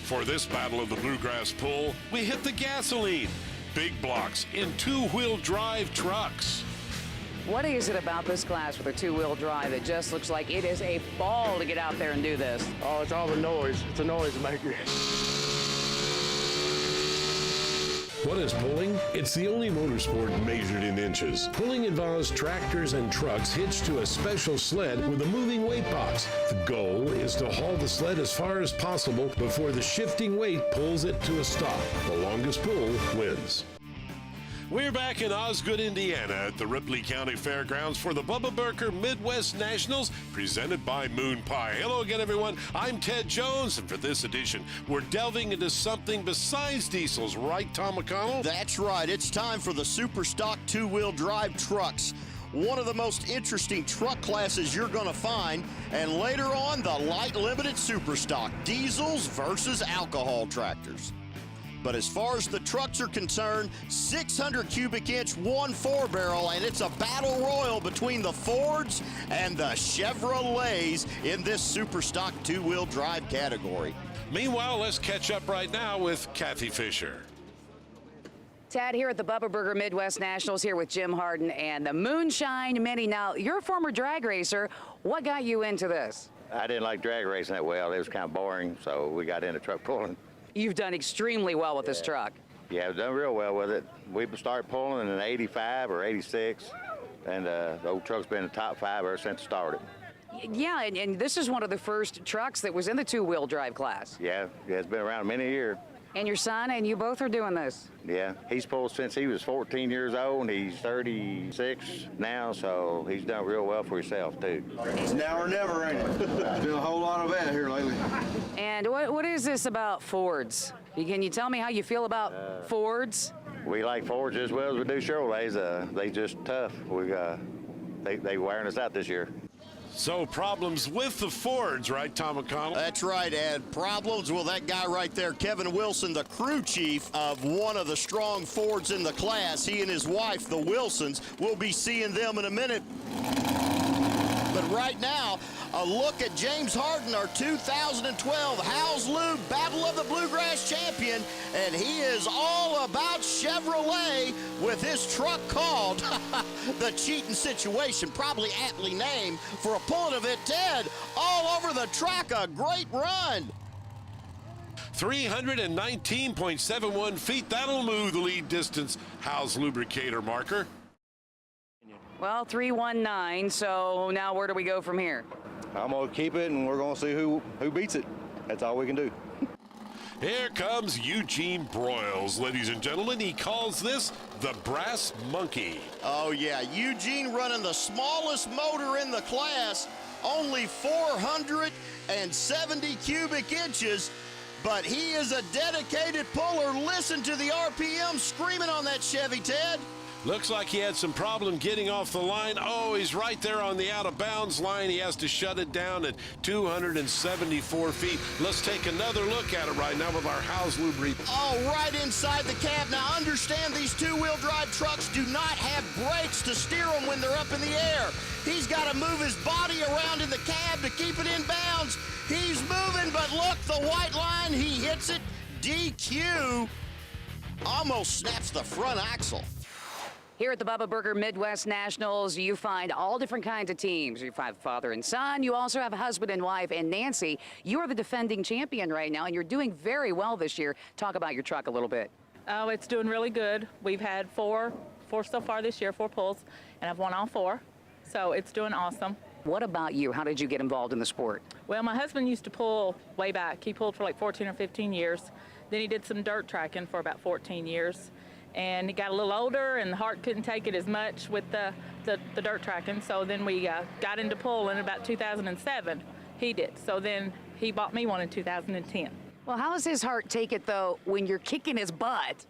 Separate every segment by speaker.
Speaker 1: For this battle of the Bluegrass pull, we hit the gasoline. Big blocks in two-wheel drive trucks.
Speaker 2: What is it about this class with a two-wheel drive that just looks like it is a ball to get out there and do this?
Speaker 3: Oh, it's all the noise. It's a noise maker.
Speaker 4: What is pulling? It's the only motorsport measured in inches. Pulling involves tractors and trucks hitched to a special sled with a moving weight box. The goal is to haul the sled as far as possible before the shifting weight pulls it to a stop. The longest pull wins.
Speaker 1: We're back in Osgood, Indiana at the Ripley County Fairgrounds for the Bubba Burker Midwest Nationals presented by Moon Pie. Hello again, everyone. I'm Ted Jones, and for this edition, we're delving into something besides diesels, right, Tom McConnell?
Speaker 5: That's right. It's time for the Superstock two-wheel drive trucks. One of the most interesting truck classes you're going to find, and later on, the light limited Superstock, diesels versus alcohol tractors. But as far as the trucks are concerned, 600 cubic inch 1.4 barrel, and it's a battle royal between the Fords and the Chevrolets in this Superstock two-wheel drive category.
Speaker 1: Meanwhile, let's catch up right now with Kathy Fisher.
Speaker 2: Tad here at the Bubba Burger Midwest Nationals here with Jim Hardin and the Moonshine Mini. Now, you're a former drag racer. What got you into this?
Speaker 6: I didn't like drag racing that well. It was kind of boring, so we got into truck pulling.
Speaker 2: You've done extremely well with this truck.
Speaker 6: Yeah, I've done real well with it. We started pulling in 85 or 86, and the old truck's been in the top 5 ever since it started.
Speaker 2: Yeah, and this is one of the first trucks that was in the two-wheel drive class.
Speaker 6: Yeah, it's been around many years.
Speaker 2: And your son and you both are doing this.
Speaker 6: Yeah, he's pulled since he was 14 years old, and he's 36 now, so he's done real well for himself, too.
Speaker 3: It's now or never, ain't it? Been a whole lot of that here lately.
Speaker 2: And what is this about Fords? Can you tell me how you feel about Fords?
Speaker 6: We like Fords as well as we do Chevrolets. They just tough. They wearing us out this year.
Speaker 1: So problems with the Fords, right, Tom McConnell?
Speaker 5: That's right, Ed. Problems with that guy right there, Kevin Wilson, the crew chief of one of the strong Fords in the class. He and his wife, the Wilsons, we'll be seeing them in a minute. But right now, a look at James Hardin, our 2012 Howes Lube Battle of the Bluegrass champion, and he is all about Chevrolet with his truck called the Cheating Situation, probably aptly named for a pulling event. Ted, all over the track, a great run.
Speaker 1: 319.71 feet. That'll move the lead distance Howes lubricator marker.
Speaker 2: Well, 319, so now where do we go from here?
Speaker 3: I'm going to keep it, and we're going to see who beats it. That's all we can do.
Speaker 1: Here comes Eugene Broyles, ladies and gentlemen. He calls this the Brass Monkey.
Speaker 5: Oh, yeah. Eugene running the smallest motor in the class, only 470 cubic inches, but he is a dedicated puller. Listen to the RPM screaming on that Chevy, Ted.
Speaker 1: Looks like he had some problem getting off the line. Oh, he's right there on the out-of-bounds line. He has to shut it down at 274 feet. Let's take another look at it right now with our Howes lubricant.
Speaker 5: Oh, right inside the cab. Now, understand these two-wheel drive trucks do not have brakes to steer them when they're up in the air. He's got to move his body around in the cab to keep it in bounds. He's moving, but look, the white line, he hits it. DQ almost snaps the front axle.
Speaker 2: Here at the Bubba Burger Midwest Nationals, you find all different kinds of teams. You find father and son. You also have a husband and wife. And Nancy, you are the defending champion right now, and you're doing very well this year. Talk about your truck a little bit.
Speaker 7: Oh, it's doing really good. We've had four so far this year, 4 pulls, and I've won all 4. So it's doing awesome.
Speaker 2: What about you? How did you get involved in the sport?
Speaker 7: Well, my husband used to pull way back. He pulled for like 14 or 15 years. Then he did some dirt tracking for about 14 years. And he got a little older, and the heart couldn't take it as much with the dirt tracking. So then we got into pulling in about 2007. He did. So then he bought me one in 2010.
Speaker 2: Well, how does his heart take it, though, when you're kicking his butt?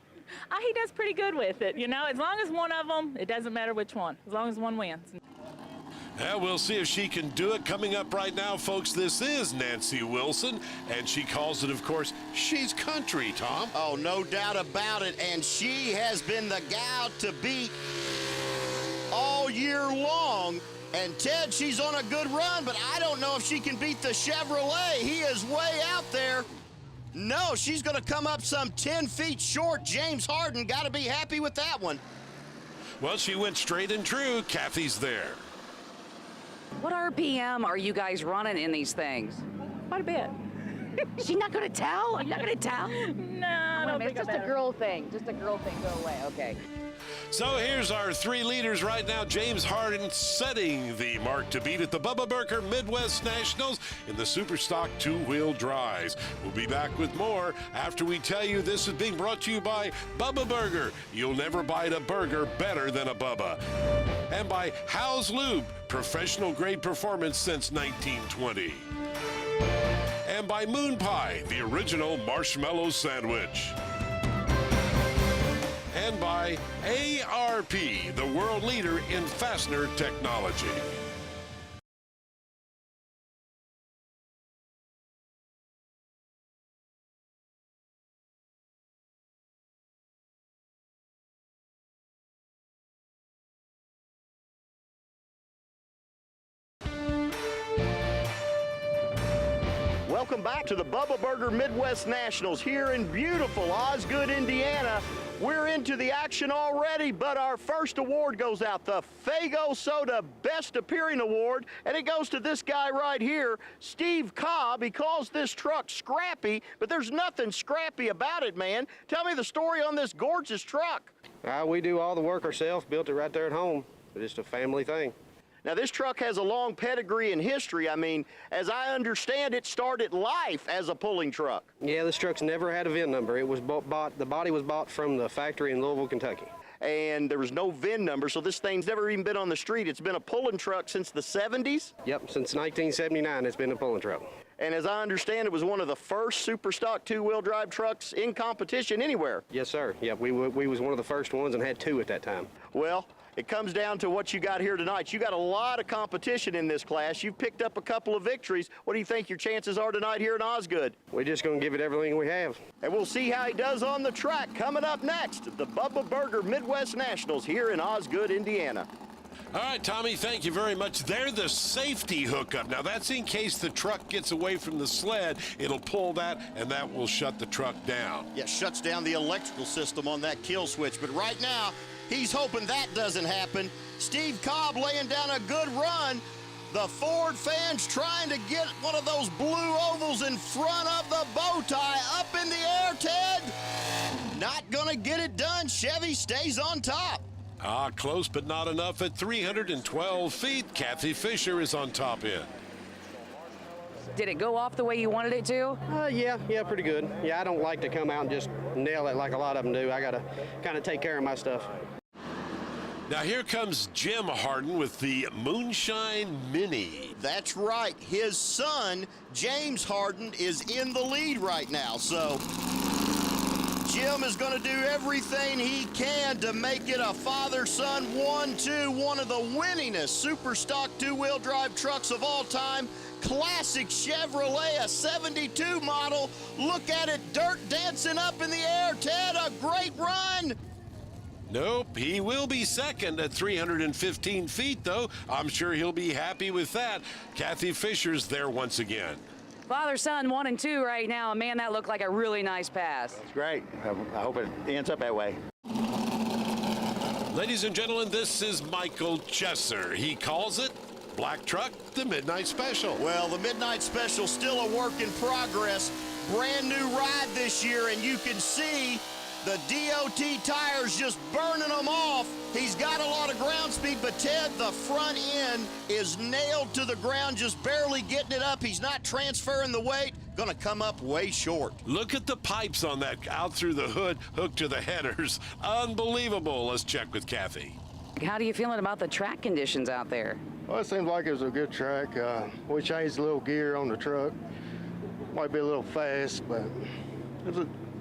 Speaker 7: He does pretty good with it, you know. As long as one of them, it doesn't matter which one, as long as one wins.
Speaker 1: Yeah, we'll see if she can do it. Coming up right now, folks, this is Nancy Wilson, and she calls it, of course, she's country, Tom.
Speaker 5: Oh, no doubt about it, and she has been the gal to beat all year long. And Ted, she's on a good run, but I don't know if she can beat the Chevrolet. He is way out there. No, she's going to come up some 10 feet short. James Hardin got to be happy with that one.
Speaker 1: Well, she went straight and true. Kathy's there.
Speaker 2: What RPM are you guys running in these things?
Speaker 7: Quite a bit.
Speaker 2: She's not going to tell? Are you not going to tell?
Speaker 7: No, I don't
Speaker 2: It's
Speaker 7: think I
Speaker 2: just a
Speaker 7: better.
Speaker 2: girl thing. Just a girl thing. Go away. Okay.
Speaker 1: So here's our three leaders right now. James Hardin setting the mark to beat at the Bubba Burker Midwest Nationals in the Superstock two-wheel drives. We'll be back with more after we tell you this is being brought to you by Bubba Burger. You'll never bite a burger better than a Bubba. And by House Lube, professional grade performance since 1920. And by Moon Pie, the original marshmallow sandwich. And by ARP, the world leader in fastener technology.
Speaker 5: Welcome back to the Bubba Burger Midwest Nationals here in beautiful Osgood, Indiana. We're into the action already, but our first award goes out, the Faygo Soda Best Appearing Award, and it goes to this guy right here, Steve Cobb. He calls this truck scrappy, but there's nothing scrappy about it, man. Tell me the story on this gorgeous truck.
Speaker 8: We do all the work ourselves, built it right there at home. It's just a family thing.
Speaker 5: Now, this truck has a long pedigree and history. I mean, as I understand, it started life as a pulling truck.
Speaker 8: Yeah, this truck's never had a VIN number. It was bought, the body was bought from the factory in Louisville, Kentucky.
Speaker 5: And there was no VIN number, so this thing's never even been on the street. It's been a pulling truck since the 70s?
Speaker 8: Yep, since 1979, it's been a pulling truck.
Speaker 5: And as I understand, it was one of the first Superstock two-wheel drive trucks in competition anywhere.
Speaker 8: Yes, sir. Yep, we was one of the first ones and had two at that time.
Speaker 5: Well, it comes down to what you got here tonight. You got a lot of competition in this class. You've picked up a couple of victories. What do you think your chances are tonight here in Osgood?
Speaker 8: We're just going to give it everything we have.
Speaker 5: And we'll see how he does on the track. Coming up next, the Bubba Burger Midwest Nationals here in Osgood, Indiana.
Speaker 1: All right, Tommy, thank you very much. They're the safety hookup. Now, that's in case the truck gets away from the sled. It'll pull that, and that will shut the truck down.
Speaker 5: Yeah, shuts down the electrical system on that kill switch. But right now, he's hoping that doesn't happen. Steve Cobb laying down a good run. The Ford fans trying to get one of those blue ovals in front of the bow tie. Up in the air, Ted. Not going to get it done. Chevy stays on top.
Speaker 1: Close but not enough at 312 feet. Kathy Fisher is on top end.
Speaker 2: Did it go off the way you wanted it to?
Speaker 8: Yeah, pretty good. Yeah, I don't like to come out and just nail it like a lot of them do. I got to kind of take care of my stuff.
Speaker 1: Now here comes Jim Hardin with the Moonshine Mini.
Speaker 5: That's right. His son, James Hardin, is in the lead right now. So Jim is going to do everything he can to make it a father-son 1-2, one of the winningest Superstock two-wheel drive trucks of all time. Classic Chevrolet, a 72 model. Look at it, dirt dancing up in the air. Ted, a great run.
Speaker 1: Nope, he will be second at 315 feet, though. I'm sure he'll be happy with that. Kathy Fisher's there once again.
Speaker 2: Father-son 1 and 2 right now. Man, that looked like a really nice pass.
Speaker 6: It's great. I hope it ends up that way.
Speaker 1: Ladies and gentlemen, this is Michael Chesser. He calls it Black Truck, the Midnight Special.
Speaker 5: Well, the Midnight Special still a work in progress. Brand new ride this year, and you can see the DOT tires just burning them off. He's got a lot of ground speed, but Ted, the front end is nailed to the ground, just barely getting it up. He's not transferring the weight. Going to come up way short.
Speaker 1: Look at the pipes on that out through the hood, hooked to the headers. Unbelievable. Let's check with Kathy.
Speaker 2: How do you feeling about the track conditions out there?
Speaker 9: Well, it seems like it was a good track. We changed a little gear on the truck. Might be a little fast, but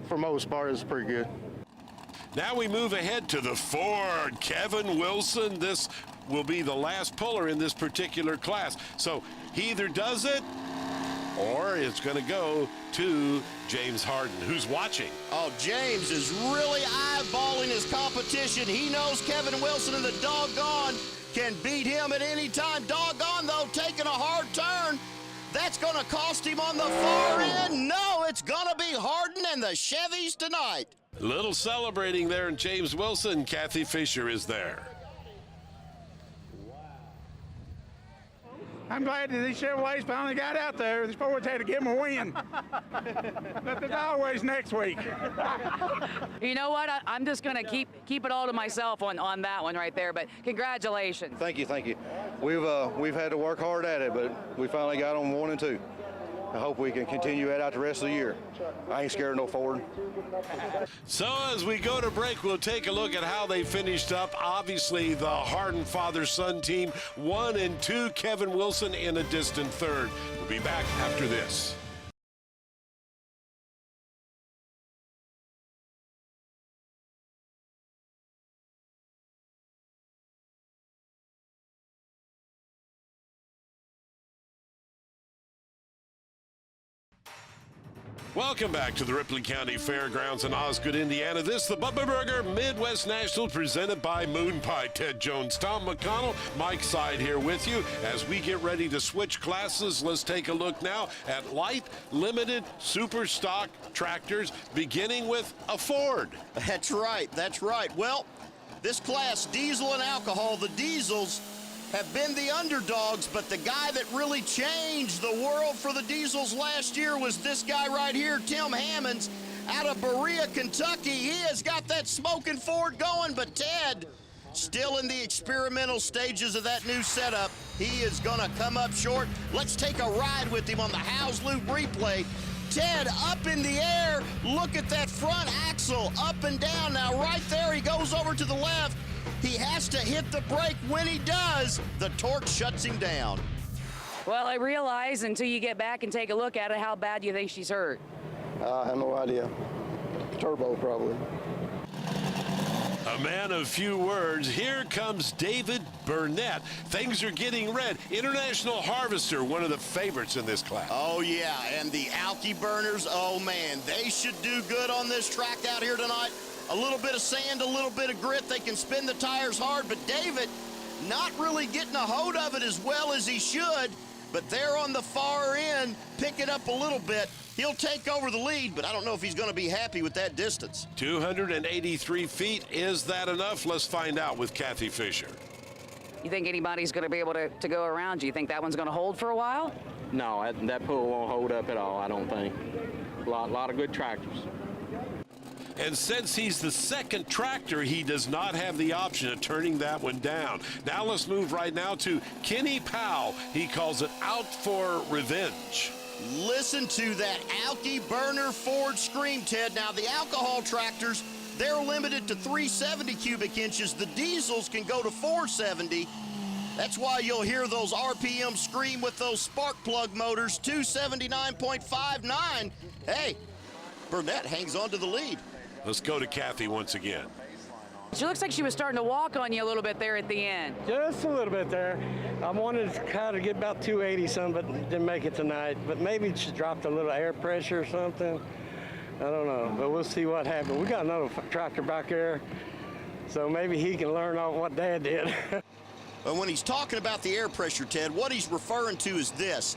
Speaker 9: for most part, it's pretty good.
Speaker 1: Now we move ahead to the Ford. Kevin Wilson, this will be the last puller in this particular class. So he either does it or it's going to go to James Hardin, who's watching.
Speaker 5: Oh, James is really eyeballing his competition. He knows Kevin Wilson and the doggone can beat him at any time. Doggone, though, taking a hard turn. That's going to cost him on the far end. No, it's going to be hard. Hardin and the Chevys tonight.
Speaker 1: A little celebrating there in James Wilson. Kathy Fisher is there.
Speaker 10: I'm glad that these Chevrolets finally got out there. These Fords had to give them a win. But there's always next week.
Speaker 2: You know what? I'm just going to keep it all to myself on that one right there. But congratulations.
Speaker 3: Thank you, thank you. We've had to work hard at it, but we finally got on 1 and 2. I hope we can continue it out the rest of the year. I ain't scared of no Ford.
Speaker 1: So as we go to break, we'll take a look at how they finished up. Obviously, the Hardin father-son team, 1 and 2. Kevin Wilson in a distant third. We'll be back after this. Welcome back to the Ripley County Fairgrounds in Osgood, Indiana. This is the Bubba Burger Midwest National presented by Moon Pie. Ted Jones, Tom McConnell, Mike Side here with you. As we get ready to switch classes, let's take a look now at light, limited, super stock tractors, beginning with a Ford.
Speaker 5: That's right, that's right. Well, this class, diesel and alcohol, the diesels have been the underdogs, but the guy that really changed the world for the diesels last year was this guy right here, Tim Hammonds, out of Berea, Kentucky. He has got that smoking Ford going, but Ted, still in the experimental stages of that new setup. He is gonna come up short. Let's take a ride with him on the Howes Loop replay. Ted, up in the air, look at that front axle, up and down. Now right there, he goes over to the left. He has to hit the brake. When he does, the torque shuts him down.
Speaker 2: Well, I realize until you get back and take a look at it, how bad do you think she's hurt?
Speaker 9: I have no idea. Turbo, probably.
Speaker 1: A man of few words. Here comes David Burnett. Things are getting red. International Harvester, one of the favorites in this class.
Speaker 5: Oh, yeah, and the Alky burners, oh, man, they should do good on this track out here tonight. A little bit of sand, a little bit of grit. They can spin the tires hard, but David not really getting a hold of it as well as he should, but they're on the far end, picking up a little bit. He'll take over the lead, but I don't know if he's going to be happy with that distance.
Speaker 1: 283 feet. Is that enough? Let's find out with Kathy Fisher.
Speaker 2: You think anybody's going to be able to go around? Do you think that one's going to hold for a while?
Speaker 8: No, that pull won't hold up at all, I don't think. A lot of good tractors.
Speaker 1: And since he's the second tractor, he does not have the option of turning that one down. Now let's move right now to Kenny Powell. He calls it Out for Revenge.
Speaker 5: Listen to that Alky burner Ford scream, Ted. Now, the alcohol tractors, they're limited to 370 cubic inches. The diesels can go to 470. That's why you'll hear those RPM scream with those spark plug motors, 279.59. Hey, Burnett hangs on to the lead.
Speaker 1: Let's go to Kathy once again.
Speaker 2: She looks like she was starting to walk on you a little bit there at the end.
Speaker 8: Just a little bit there. I wanted to kind of get about 280 some, but didn't make it tonight. But maybe she dropped a little air pressure or something. I don't know, but we'll see what happens. We got another tractor back there, so maybe he can learn on what Dad did.
Speaker 5: But when he's talking about the air pressure, Ted, what he's referring to is this.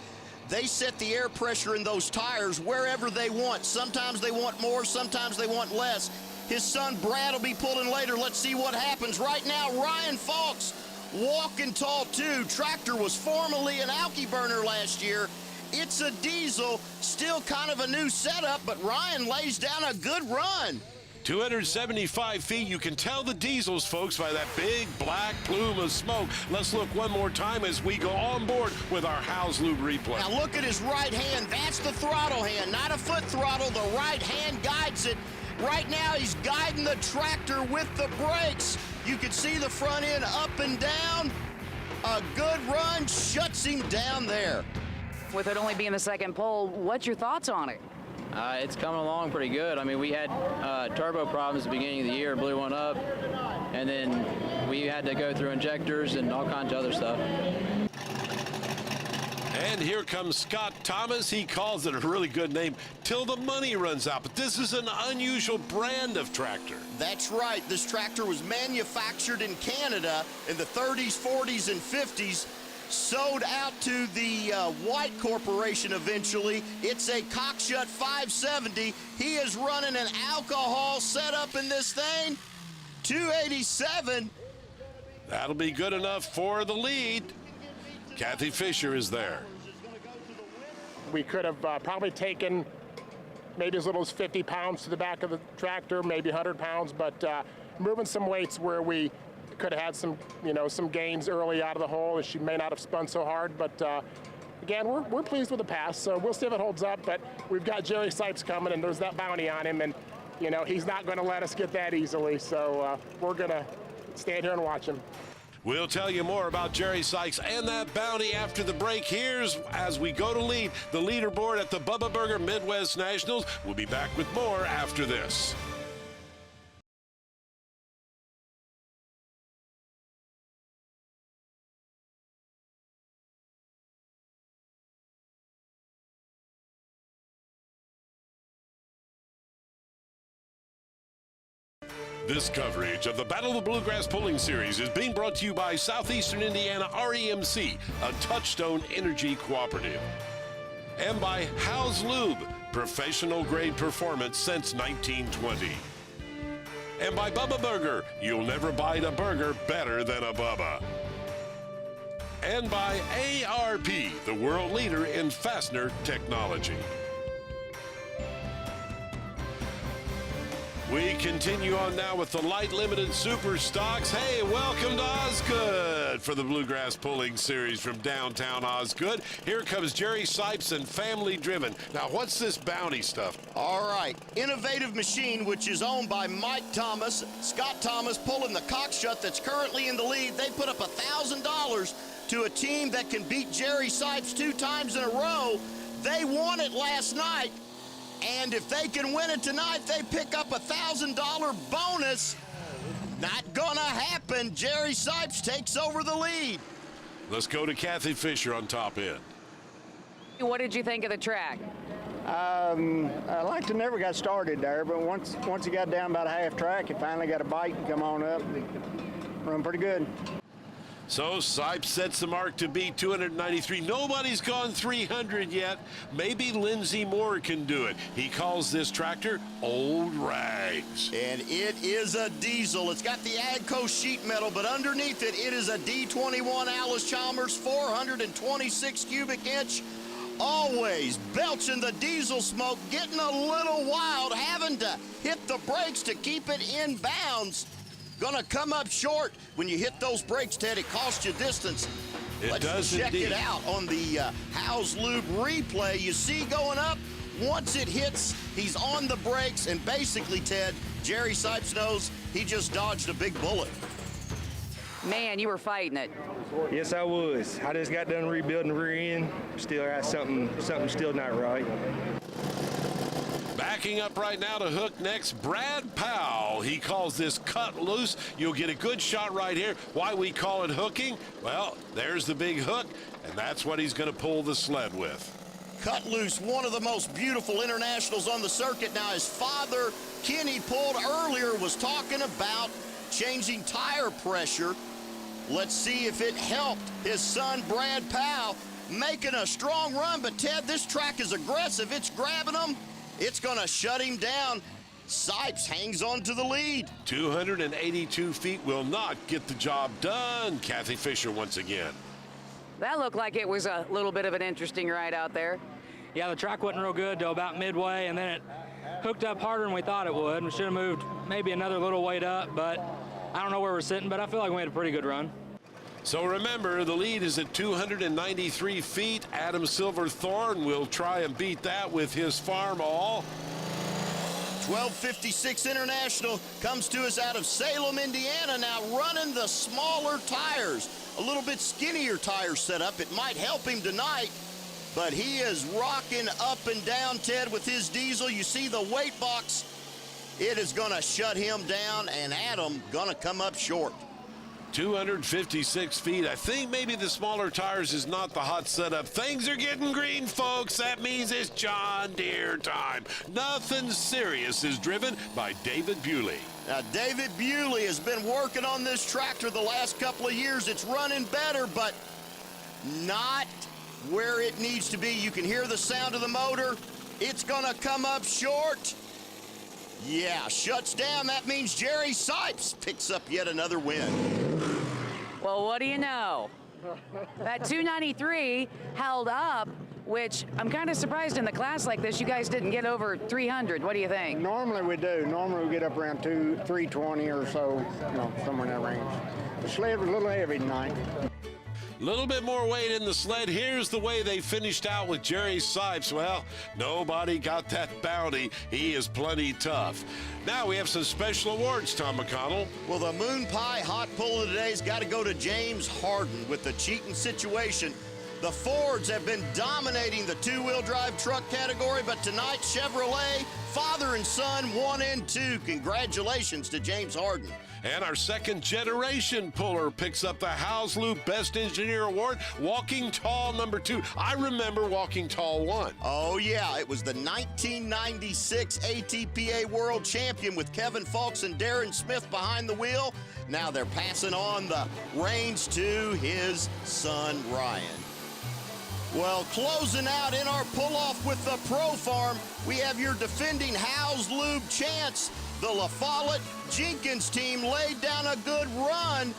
Speaker 5: They set the air pressure in those tires wherever they want. Sometimes they want more, sometimes they want less. His son Brad will be pulling later. Let's see what happens. Right now, Ryan Falks walking tall too. Tractor was formerly an Alky burner last year. It's a diesel, still kind of a new setup, but Ryan lays down a good run.
Speaker 1: 275 feet. You can tell the diesels, folks, by that big black plume of smoke. Let's look one more time as we go on board with our Howes Loop replay.
Speaker 5: Now look at his right hand. That's the throttle hand, not a foot throttle. The right hand guides it. Right now he's guiding the tractor with the brakes. You can see the front end up and down. A good run shuts him down there.
Speaker 2: With it only being the second pole, what's your thoughts on it?
Speaker 11: It's coming along pretty good. I mean, we had turbo problems at the beginning of the year, blew one up, and then we had to go through injectors and all kinds of other stuff.
Speaker 1: And here comes Scott Thomas. He calls it a really good name, Till the Money Runs Out. But this is an unusual brand of tractor.
Speaker 5: That's right. This tractor was manufactured in Canada in the 30s, 40s, and 50s. sold out to the White Corporation eventually. It's a cockshut 570. He is running an alcohol setup in this thing. 287.
Speaker 1: That'll be good enough for the lead. Kathy Fisher is there.
Speaker 12: We could have probably taken maybe as little as 50 pounds to the back of the tractor, maybe 100 pounds, but moving some weights where we could have had some, some gains early out of the hole, and she may not have spun so hard. But again, we're pleased with the pass, so we'll see if it holds up. But we've got Jerry Sipes coming, and there's that bounty on him, and he's not going to let us get that easily. So we're going to stand here and watch him.
Speaker 1: We'll tell you more about Jerry Sykes and that bounty after the break. Here's as we go to lead the leaderboard at the Bubba Burger Midwest Nationals. We'll be back with more after this. This coverage of the Battle of the Bluegrass Pulling Series is being brought to you by Southeastern Indiana REMC, a Touchstone Energy Cooperative. And by House Lube, professional grade performance since 1920. And by Bubba Burger, you'll never bite a burger better than a Bubba. And by ARP, the world leader in fastener technology. We continue on now with the light limited Superstocks. Hey, welcome to Osgood for the Bluegrass Pulling Series from downtown Osgood. Here comes Jerry Sipes and Family Driven. Now, what's this bounty stuff?
Speaker 5: All right, innovative machine, which is owned by Mike Thomas, Scott Thomas, pulling the cockshut that's currently in the lead. They put up $1,000 to a team that can beat Jerry Sipes 2 times in a row. They won it last night. And if they can win it tonight, they pick up a $1,000 bonus. Not gonna happen. Jerry Sipes takes over the lead.
Speaker 1: Let's go to Kathy Fisher on top end.
Speaker 2: What did you think of the track?
Speaker 13: I liked it never got started there, but once he got down about a half track, he finally got a bite and come on up. Run pretty good.
Speaker 1: So Sipes sets the mark to beat 293. Nobody's gone 300 yet. Maybe Lindsey Moore can do it. He calls this tractor Old Rags.
Speaker 5: And it is a diesel. It's got the Agco sheet metal, but underneath it, it is a D21 Alice Chalmers 426 cubic inch. Always belching the diesel smoke, getting a little wild, having to hit the brakes to keep it in bounds. Gonna come up short when you hit those brakes, Ted. It costs you distance. Let's check it out on the House Lube replay. You see going up, once it hits, he's on the brakes, and basically, Ted, Jerry Sipes knows he just dodged a big bullet.
Speaker 2: Man, you were fighting it.
Speaker 14: Yes, I was. I just got done rebuilding the rear end. Still got something still not right.
Speaker 1: Backing up right now to hook next, Brad Powell. He calls this cut loose. You'll get a good shot right here. Why we call it hooking? Well, there's the big hook, and that's what he's going to pull the sled with.
Speaker 5: Cut loose, one of the most beautiful internationals on the circuit. Now, his father, Kenny, pulled earlier, was talking about changing tire pressure. Let's see if it helped his son, Brad Powell, making a strong run. But, Ted, this track is aggressive. It's grabbing him. It's going to shut him down. Sipes hangs on to the lead.
Speaker 1: 282 feet will not get the job done. Kathy Fisher once again.
Speaker 2: That looked like it was a little bit of an interesting ride out there.
Speaker 15: Yeah, the track wasn't real good till about midway, and then it hooked up harder than we thought it would. We should have moved maybe another little weight up, but I don't know where we're sitting, but I feel like we had a pretty good run.
Speaker 1: So remember, the lead is at 293 feet. Adam Silverthorne will try and beat that with his farm all.
Speaker 5: 1256 International comes to us out of Salem, Indiana, now running the smaller tires. A little bit skinnier tire setup. It might help him tonight, but he is rocking up and down, Ted, with his diesel. You see the weight box. It is going to shut him down, and Adam going to come up short.
Speaker 1: 256 feet. I think maybe the smaller tires is not the hot setup. Things are getting green, folks. That means it's John Deere time. Nothing serious is driven by David Bewley.
Speaker 5: Now, David Bewley has been working on this tractor the last couple of years. It's running better, but not where it needs to be. You can hear the sound of the motor. It's gonna come up short. Yeah, shuts down. That means Jerry Sipes picks up yet another win.
Speaker 2: Well, what do you know? That 293 held up, which I'm kind of surprised in the class like this you guys didn't get over 300. What do you think?
Speaker 13: Normally we do. Normally we get up around 320 or so, somewhere in that range. The sled was a little heavy tonight.
Speaker 1: Little bit more weight in the sled. Here's the way they finished out with Jerry Sipes. Well, nobody got that bounty. He is plenty tough. Now we have some special awards, Tom McConnell.
Speaker 5: Well, the Moon Pie Hot Pull of today's got to go to James Hardin with the cheating situation. The Fords have been dominating the two-wheel drive truck category, but tonight Chevrolet, father and son, 1 and 2. Congratulations to James Hardin.
Speaker 1: And our second generation puller picks up the Houslou Best Engineer Award, Walking Tall #2. I remember Walking Tall 1.
Speaker 5: Oh, yeah. It was the 1996 ATPA World Champion with Kevin Fulks and Darren Smith behind the wheel. Now they're passing on the reins to his son, Ryan. Well, closing out in our pull-off with the Pro Farm, we have your defending Houslou champs. The La Follette Jenkins team laid down a good run,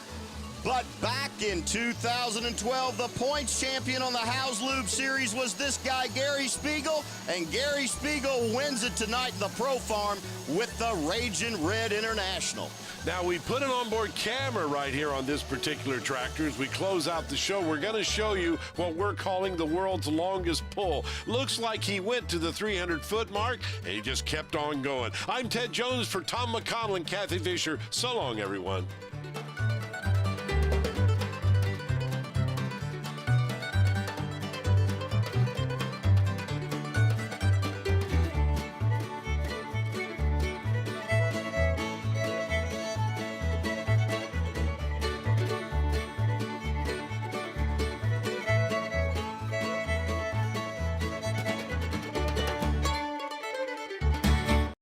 Speaker 5: but back in 2012, the points champion on the Houslou series was this guy, Gary Spiegel, and Gary Spiegel wins it tonight in the Pro Farm with the Ragin' Red International.
Speaker 1: Now, we put an onboard camera right here on this particular tractor. As we close out the show, we're going to show you what we're calling the world's longest pull. Looks like he went to the 300-foot mark, and he just kept on going. I'm Ted Jones for Tom McConnell and Kathy Fisher. So long, everyone.